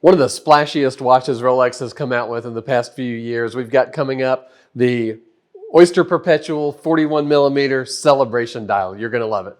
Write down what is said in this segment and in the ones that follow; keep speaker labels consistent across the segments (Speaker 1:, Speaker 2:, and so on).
Speaker 1: One of the splashiest watches Rolex has come out with in the past few years. We've got coming up the Oyster Perpetual 41 millimeter celebration dial. You're going to love it.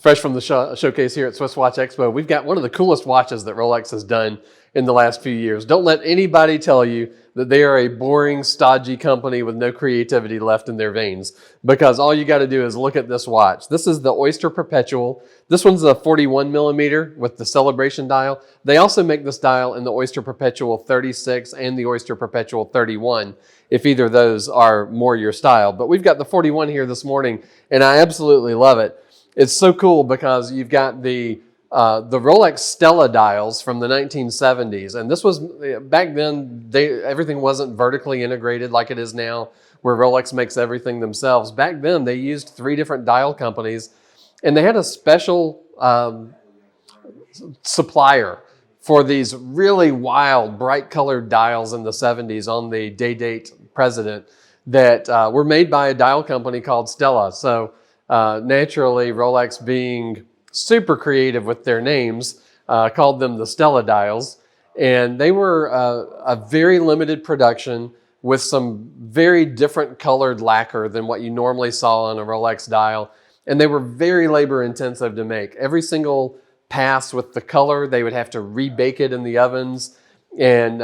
Speaker 1: Fresh from the showcase here at SwissWatchExpo, we've got one of the coolest watches that Rolex has done in the last few years. Don't let anybody tell you that they are a boring, stodgy company with no creativity left in their veins, because all you got to do is look at this watch. This is the Oyster Perpetual. This one's a 41 millimeter with the celebration dial. They also make this dial in the Oyster Perpetual 36 and the Oyster Perpetual 31, if either of those are more your style. But we've got the 41 here this morning, and I absolutely love it. It's so cool because you've got the Rolex Stella dials from the 1970s. And this was, back then, everything wasn't vertically integrated like it is now, where Rolex makes everything themselves. Back then, they used 3 different dial companies, and they had a special supplier for these really wild, bright colored dials in the 70s on the day-date president that were made by a dial company called Stella. So naturally, Rolex, being super creative with their names, called them the Stella dials. And they were a very limited production with some very different colored lacquer than what you normally saw on a Rolex dial. And they were very labor intensive to make. Every single pass with the color, they would have to rebake it in the ovens. And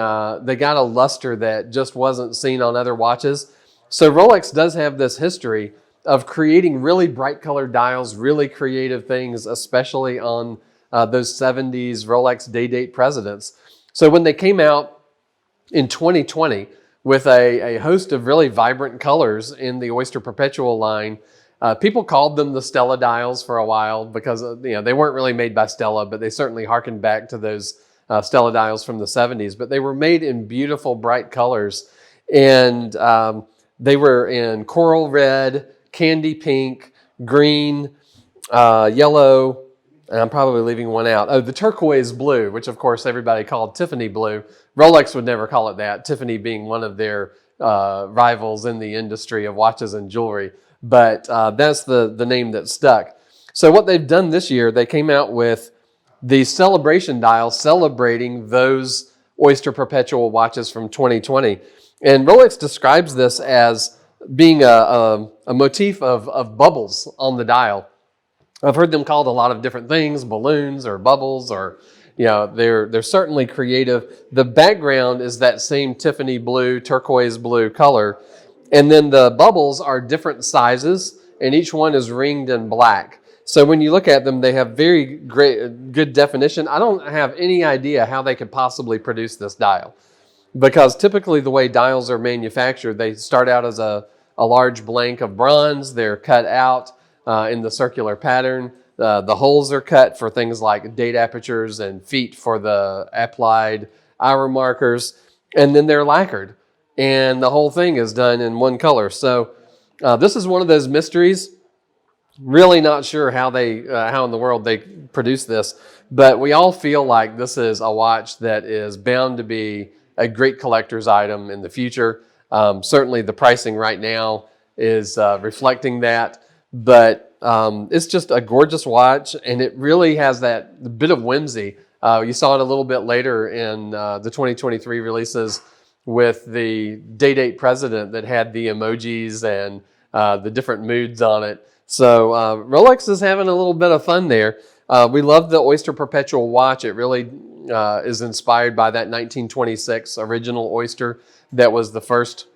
Speaker 1: they got a luster that just wasn't seen on other watches. So Rolex does have this history of creating really bright colored dials, really creative things, especially on those 70s Rolex day-date presidents. So when they came out in 2020 with a host of really vibrant colors in the Oyster Perpetual line, people called them the Stella dials for a while because they weren't really made by Stella, but they certainly harkened back to those Stella dials from the 70s. But they were made in beautiful, bright colors. And they were in coral red, candy pink, green, yellow, and I'm probably leaving one out. Oh, the turquoise blue, which of course everybody called Tiffany blue. Rolex would never call it that, Tiffany being one of their rivals in the industry of watches and jewelry. But that's the name that stuck. So what they've done this year, they came out with the celebration dial celebrating those Oyster Perpetual watches from 2020. And Rolex describes this as being a motif of bubbles on the dial. I've heard them called a lot of different things, balloons or bubbles, or they're certainly creative. The background is that same Tiffany blue, turquoise blue color, and then the bubbles are different sizes, and each one is ringed in black. So when you look at them, they have very good definition. I don't have any idea how they could possibly produce this dial, because typically the way dials are manufactured, they start out as a large blank of bronze. They're cut out in the circular pattern. The holes are cut for things like date apertures and feet for the applied hour markers. And then they're lacquered. And the whole thing is done in one color. So this is one of those mysteries. Really not sure how in the world they produce this. But we all feel like this is a watch that is bound to be a great collector's item in the future. Certainly the pricing right now is reflecting that, but it's just a gorgeous watch, and it really has that bit of whimsy. You saw it a little bit later in the 2023 releases with the day-date president that had the emojis and the different moods on it. So Rolex is having a little bit of fun there. We love the Oyster Perpetual watch. It really is inspired by that 1926 original Oyster that was the first,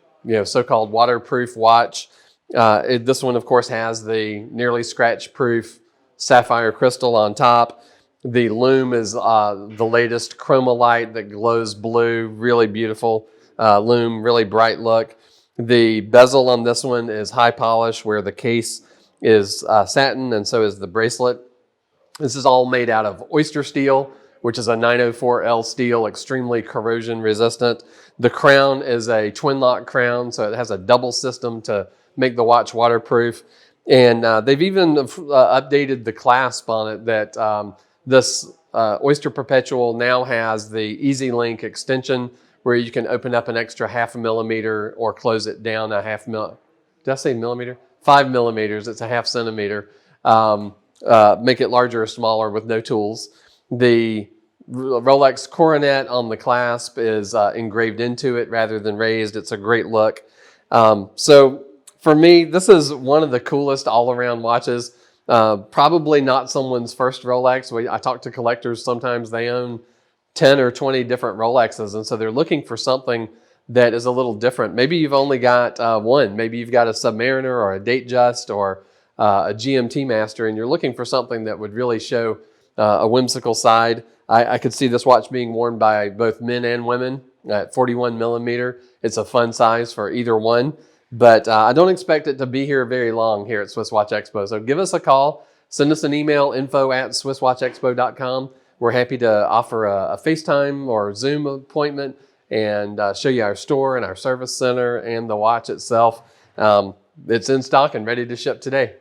Speaker 1: so-called waterproof watch. This one, of course, has the nearly scratch-proof sapphire crystal on top. The lume is the latest chromolite that glows blue, really beautiful lume, really bright look. The bezel on this one is high polish, where the case is satin, and so is the bracelet. This is all made out of oyster steel, which is a 904L steel, extremely corrosion resistant. The crown is a twin lock crown, so it has a double system to make the watch waterproof. And they've even updated the clasp on it, that this Oyster Perpetual now has the easylink extension where you can open up an extra 0.5 millimeter or close it down a 0.5 mil. Did I say millimeter? 5 millimeters. It's a 0.5 centimeter. Make it larger or smaller with no tools. The Rolex coronet on the clasp is engraved into it rather than raised. It's a great look. So for me, this is one of the coolest all-around watches. Probably not someone's first Rolex. I talk to collectors sometimes. They own 10 or 20 different Rolexes, and so they're looking for something that is a little different. Maybe you've only got one. Maybe you've got a Submariner or a Datejust or a GMT Master, and you're looking for something that would really show a whimsical side. I could see this watch being worn by both men and women at 41 millimeter. It's a fun size for either one, but I don't expect it to be here very long here at Swiss Watch Expo. So give us a call, send us an email, info@SwissWatchExpo.com. We're happy to offer a FaceTime or Zoom appointment and show you our store and our service center and the watch itself. It's in stock and ready to ship today.